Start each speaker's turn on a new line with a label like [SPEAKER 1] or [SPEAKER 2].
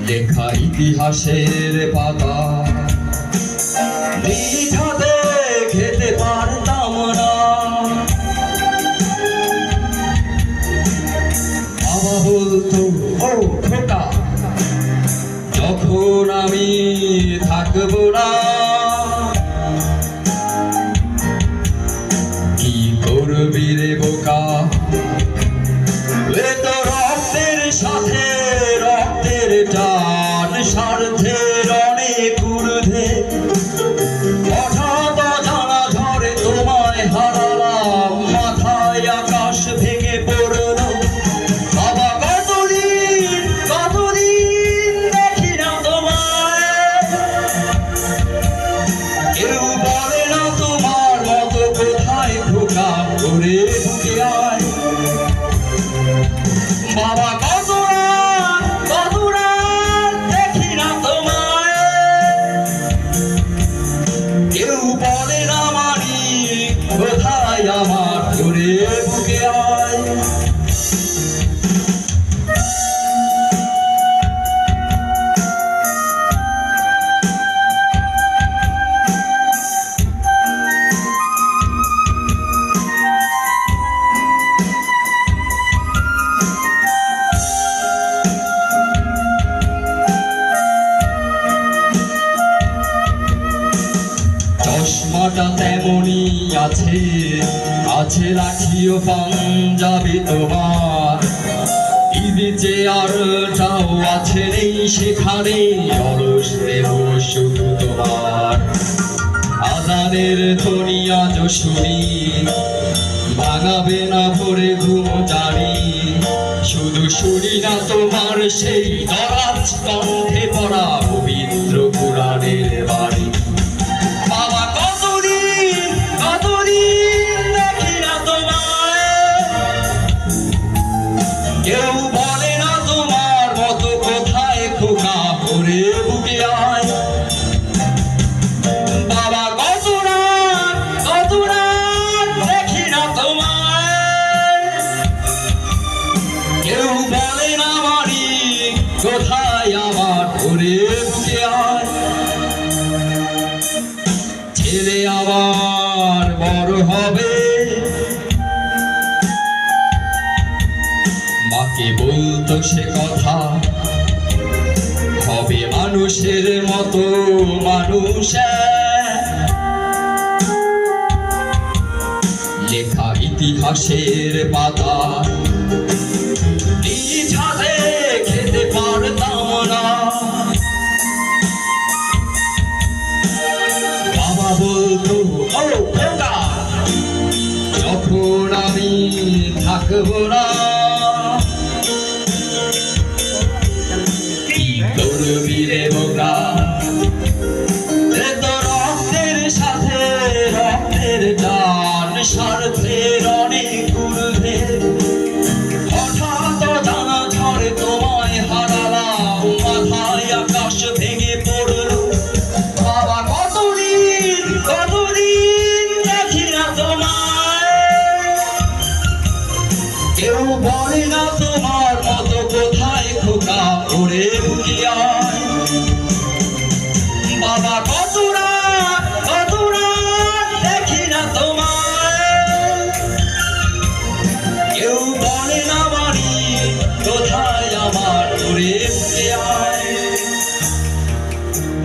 [SPEAKER 1] লেখা ইতিহাসের পাতা নিঝাতে খেতে পারতাম না। বাবা বলতো, ও খোকা, যখন আমি থাকবো না, কি করবি রে বোকা? এ তো রক্তের সাথে রক্তের টান, স্বার্থের অনেক ঊর্ধ্বে। হঠাৎ অজানা ঝড়ে তোমায় হারালাম, মাথায় আকাশ ভেঙে পড়লো। বাবা কতদিন দেখি না তোমায়, কেউ বলে না তোমার মতো কোথায় খোকা, করে বুকে আয়। বাবা কত রাত দেখি না তোমায়, কেউ বলে না মানিক কোথায় আমার, করে বুকে আয়। চশমাটা তেমনি আছে, আছে রাখিও পাঞ্জাবি তোমার। টিভি চেয়ারটাও আছে, নেই সেখানে অলস দেহ শুধু তোমার। আজানের ধ্বনি আজ শুনি, ভাঙাবে না ভোরে ঘুম জানি। শুধু শুনি না তোমার সেই দরাজ কণ্ঠে পড়া পবিত্র কুরআনের বাণী। বাবা কতদিন দেখি না তোমায়, কেউ বলে না তোমার মতো কোথায় খোকা, করে বুকে আয়। বাবা কত রাত দেখি না তোমায়, কেউ বলে না মানিক কোথায় আমার, করে বুকে আয়। ছেলে আবার বড় হবে, মাকে বলতো সে কথা, হবে মানুষের মতো মানুষ। লেখা ইতিহাসের পাতা নিঝাতে খেতে পারতাম না। বাবা বলতো, ও খোকা, যখন আমি থাকবো না, কি করবি রে বোকা? এ তো রক্তের সাথে রক্তের টান, স্বার্থের অনেক ঊর্ধ্বে। হঠাৎ অজানা ঝড়ে তোমায় হারালাম, মাথায় আকাশ ভেঙে পড়লো। বাবা কতদিন দেখি না তোমায়, কেউ বলে না তোমার